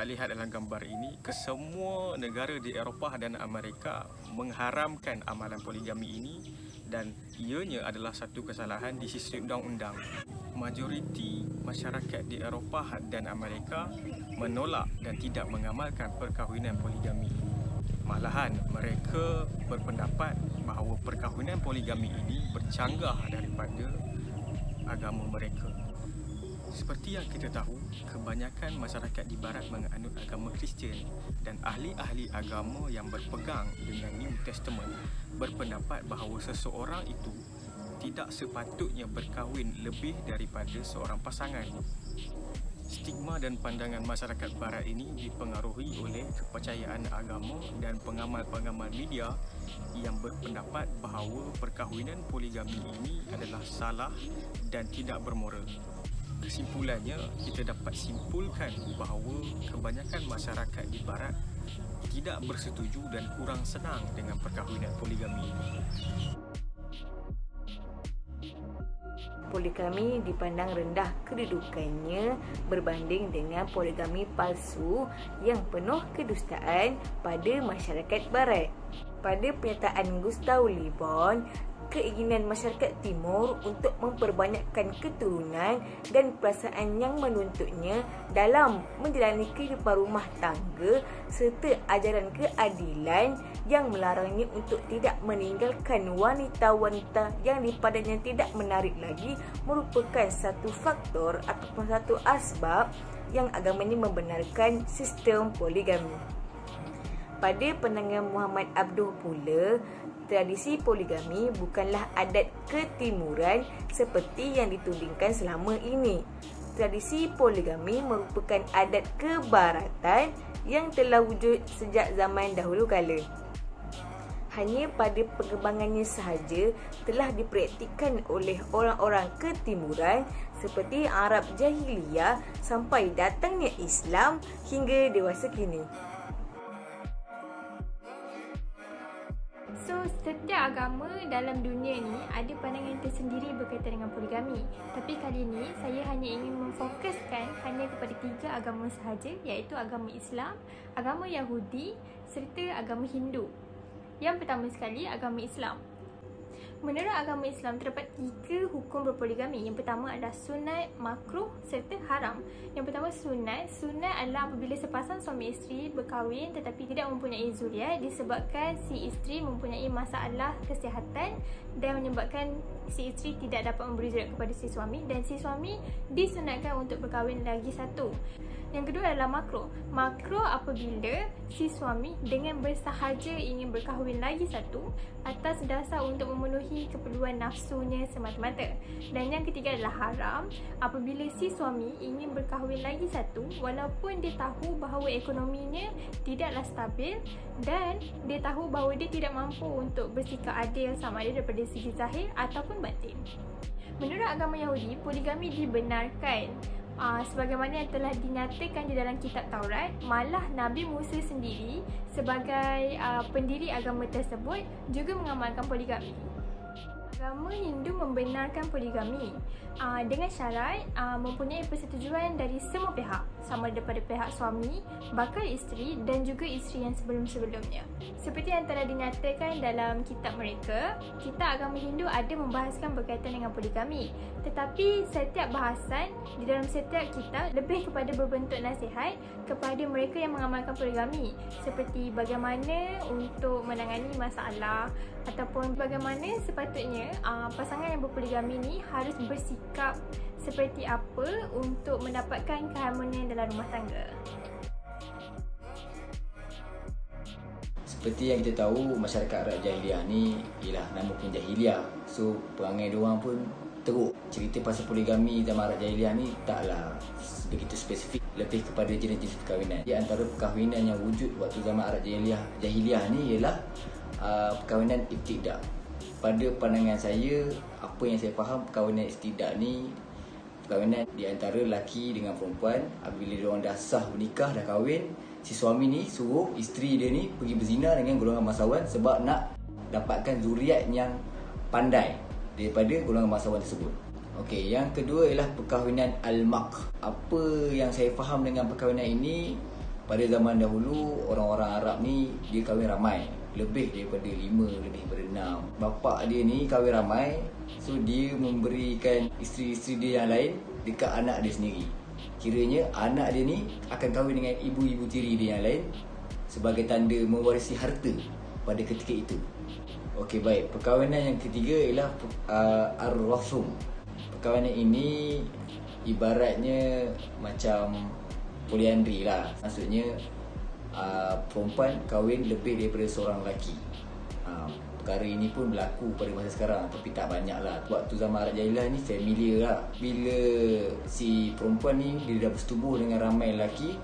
dapat lihat dalam gambar ini, kesemua negara di Eropah dan Amerika mengharamkan amalan poligami ini dan ianya adalah satu kesalahan di sisi undang-undang. Majoriti masyarakat di Eropah dan Amerika menolak dan tidak mengamalkan perkahwinan poligami ini. Malahan mereka berpendapat bahawa perkahwinan poligami ini bercanggah daripada agama mereka. Seperti yang kita tahu, kebanyakan masyarakat di barat menganut agama Kristian dan ahli-ahli agama yang berpegang dengan New Testament berpendapat bahawa seseorang itu tidak sepatutnya berkahwin lebih daripada seorang pasangan. Stigma dan pandangan masyarakat barat ini dipengaruhi oleh kepercayaan agama dan pengamal-pengamal media yang berpendapat bahawa perkahwinan poligami ini adalah salah dan tidak bermoral. Kesimpulannya, kita dapat simpulkan bahawa kebanyakan masyarakat di barat tidak bersetuju dan kurang senang dengan perkahwinan poligami ini. Poligami dipandang rendah kedudukannya berbanding dengan poligami palsu yang penuh kedustaan pada masyarakat barat. Pada pernyataan Gustave Le Bon, keinginan masyarakat timur untuk memperbanyakkan keturunan dan perasaan yang menuntutnya dalam menjalani kehidupan rumah tangga serta ajaran keadilan yang melarangnya untuk tidak meninggalkan wanita-wanita yang dipadanya tidak menarik lagi merupakan satu faktor ataupun satu asbab yang agama ini membenarkan sistem poligami. Pada pandangan Muhammad Abduh pula, tradisi poligami bukanlah adat ketimuran seperti yang ditudingkan selama ini. Tradisi poligami merupakan adat kebaratan yang telah wujud sejak zaman dahulu kala. Hanya pada pengembangannya sahaja telah dipraktikkan oleh orang-orang ketimuran seperti Arab Jahiliyah sampai datangnya Islam hingga dewasa kini. So, setiap agama dalam dunia ni ada pandangan tersendiri berkaitan dengan poligami. Tapi kali ini saya hanya ingin memfokuskan hanya kepada 3 agama sahaja, iaitu agama Islam, agama Yahudi serta agama Hindu. Yang pertama sekali, agama Islam. Menurut agama Islam, terdapat 3 hukum berpoligami. Yang pertama adalah sunat, makruh serta haram. Yang pertama sunat. Sunat adalah apabila sepasang suami isteri berkahwin tetapi tidak mempunyai zuriat disebabkan si isteri mempunyai masalah kesihatan dan menyebabkan si isteri tidak dapat memberi zuriat kepada si suami, dan si suami disunatkan untuk berkahwin lagi satu. Yang kedua adalah makruh. Makruh apabila si suami dengan bersahaja ingin berkahwin lagi satu atas dasar untuk memenuhi keperluan nafsunya semata-mata. Dan yang ketiga adalah haram. Apabila si suami ingin berkahwin lagi satu walaupun dia tahu bahawa ekonominya tidaklah stabil dan dia tahu bahawa dia tidak mampu untuk bersikap adil sama ada daripada segi zahir ataupun batin. Menurut agama Yahudi, poligami dibenarkan sebagaimana yang telah dinyatakan di dalam kitab Taurat. Malah Nabi Musa sendiri sebagai pendiri agama tersebut juga mengamalkan poligami. Agama Hindu membenarkan poligami dengan syarat mempunyai persetujuan dari semua pihak, sama daripada pihak suami, bakal isteri dan juga isteri yang sebelum-sebelumnya. Seperti yang telah dinyatakan dalam kitab mereka, kitab agama Hindu ada membahaskan berkaitan dengan poligami. Tetapi setiap bahasan di dalam setiap kitab lebih kepada berbentuk nasihat kepada mereka yang mengamalkan poligami, seperti bagaimana untuk menangani masalah ataupun bagaimana sepatutnya pasangan yang berpoligami ni harus bersikap seperti apa untuk mendapatkan keharmonian dalam rumah tangga. Seperti yang kita tahu, masyarakat Arab Jahiliyah ni ialah nama pun Jahiliyah. So, perangai diorang pun teruk. Cerita pasal poligami zaman Arab Jahiliyah ni taklah begitu spesifik, lebih kepada jenis-jenis perkahwinan. Di antara perkahwinan yang wujud waktu zaman Arab Jahiliyah ni ialah perkahwinan ibtidak. Pada pandangan saya, apa yang saya faham, perkahwinan ibtidak ni perkahwinan di antara lelaki dengan perempuan. Apabila diorang dah sah menikah, dah kahwin, si suami ni suruh isteri dia ni pergi berzina dengan golongan bangsawan sebab nak dapatkan zuriat yang pandai daripada golongan bangsawan tersebut. Okey, yang kedua ialah perkahwinan al-maq. Apa yang saya faham dengan perkahwinan ini, Pada zaman dahulu, orang-orang Arab ni dia kahwin ramai. Lebih daripada 5, lebih daripada 6. Bapa dia ni kahwin ramai. So dia memberikan isteri-isteri dia yang lain dekat anak dia sendiri. Kiranya anak dia ni akan kahwin dengan ibu-ibu tiri dia yang lain sebagai tanda mewarisi harta pada ketika itu. Okey, baik. Perkahwinan yang ketiga ialah ar-rasum. Perkahwinan ini ibaratnya macam poliandri lah. Maksudnya perempuan kahwin lebih daripada seorang lelaki. Perkara ini pun berlaku pada masa sekarang, tapi tak banyak lah. Waktu zaman Arab Jahiliah ni familiar lah. Bila si perempuan ni dia dah bersetubuh dengan ramai lelaki,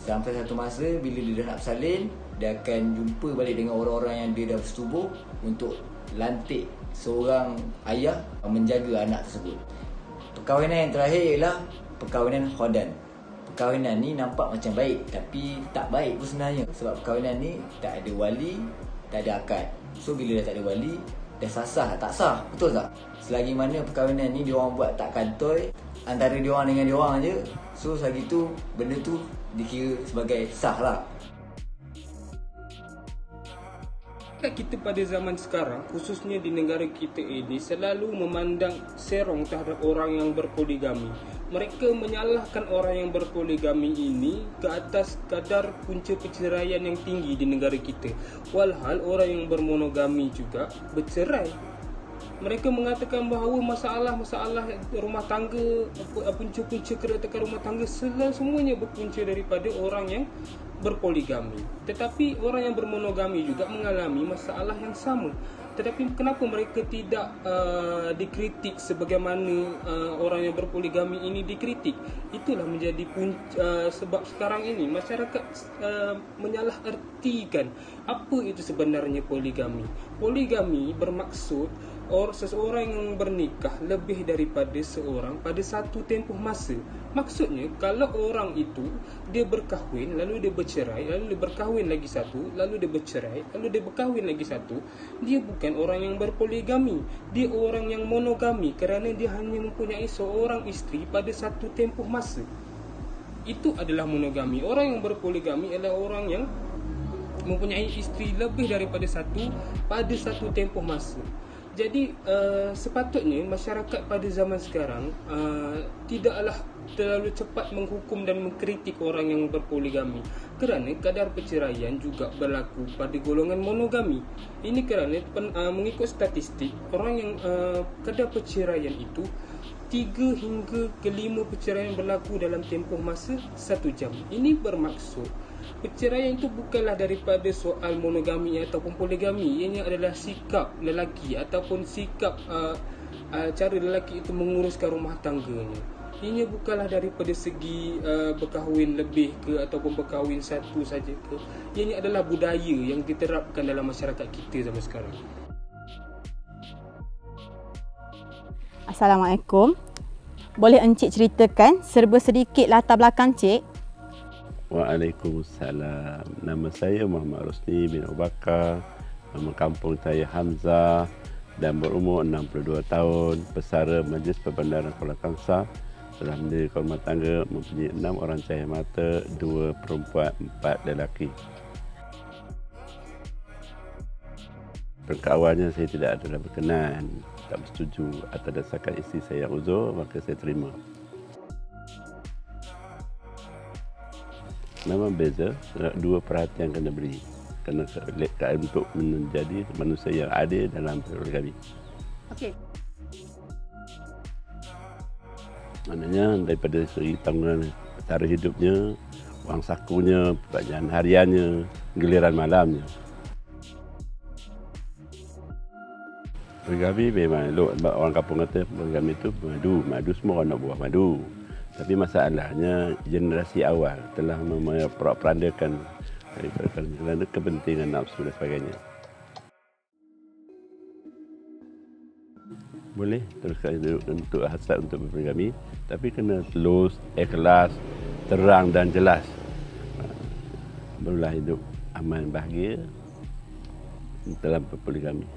sampai satu masa bila dia dah nak bersalin, dia akan jumpa balik dengan orang-orang yang dia dah bersetubuh untuk lantik seorang ayah menjaga anak tersebut. Perkahwinan yang terakhir ialah perkahwinan khodan. Perkahwinan ni nampak macam baik, tapi tak baik pun sebenarnya. Sebab perkahwinan ni tak ada wali, tak ada akad. So bila dah tak ada wali, dah sah tak sah, betul tak? Selagi mana perkahwinan ni diorang buat tak kantoi antara diorang dengan diorang je, so selagi tu benda tu dikira sebagai sah lah. Kita pada zaman sekarang, khususnya di negara kita ini, selalu memandang serong terhadap orang yang berpoligami. Mereka menyalahkan orang yang berpoligami ini ke atas kadar punca perceraian yang tinggi di negara kita. Walhal orang yang bermonogami juga bercerai. Mereka mengatakan bahawa masalah-masalah rumah tangga, punca-punca keretakan rumah tangga, semuanya berpunca daripada orang yang berpoligami. Tetapi orang yang bermonogami juga mengalami masalah yang sama. Tetapi kenapa mereka tidak dikritik sebagaimana orang yang berpoligami ini dikritik? Itulah menjadi sebab sekarang ini masyarakat menyalahartikan apa itu sebenarnya poligami. Poligami bermaksud seseorang yang bernikah lebih daripada seorang pada satu tempoh masa. Maksudnya kalau orang itu dia berkahwin, lalu dia bercerai, lalu dia berkahwin lagi satu, lalu dia bercerai, lalu dia berkahwin lagi satu, dia bukan orang yang berpoligami, dia orang yang monogami kerana dia hanya mempunyai seorang isteri pada satu tempoh masa. Itu adalah monogami. Orang yang berpoligami adalah orang yang mempunyai isteri lebih daripada satu pada satu tempoh masa. Jadi sepatutnya masyarakat pada zaman sekarang tidaklah terlalu cepat menghukum dan mengkritik orang yang berpoligami, kerana kadar perceraian juga berlaku pada golongan monogami. Ini kerana mengikut statistik, orang yang kadar perceraian itu 3 hingga ke 5 perceraian berlaku dalam tempoh masa 1 jam. Ini bermaksud perceraian itu bukanlah daripada soal monogami ataupun poligami. Ianya adalah sikap lelaki ataupun sikap cara lelaki itu menguruskan rumah tangganya. Ianya bukanlah daripada segi berkahwin lebih ke ataupun berkahwin satu saja ke. Ianya adalah budaya yang diterapkan dalam masyarakat kita zaman sekarang. Assalamualaikum. Boleh Encik ceritakan serba sedikit latar belakang Cik? Waalaikumsalam. Nama saya Muhammad Rosni bin Abu Bakar. Nama kampung saya Hamzah dan berumur 62 tahun. Pesara Majlis Perbandaran Kuala Kangsar. Telah mendirikan rumah tangga, mempunyai 6 orang cahaya mata, 2 perempuan, 4 lelaki. Awalnya saya tidak adalah berkenan, tak bersetuju atas dasarkan isteri saya yang uzur, maka saya terima. Memang beza, 2 perhatian kena beri kerana untuk menjadi manusia yang adil dalam poligami. Okey. Maknanya daripada segi tanggungan cara hidupnya, wang sakunya, pekerjaan hariannya, giliran malamnya. Poligami memang orang kampung kata poligami itu madu semua orang nak buah madu. Tapi masalahnya generasi awal telah memperandakan kerana kepentingan nafsu dan sebagainya. Boleh teruskan untuk hasrat untuk berpoligami, tapi kena tulus, ikhlas, terang dan jelas. Barulah hidup aman bahagia dalam berpoligami.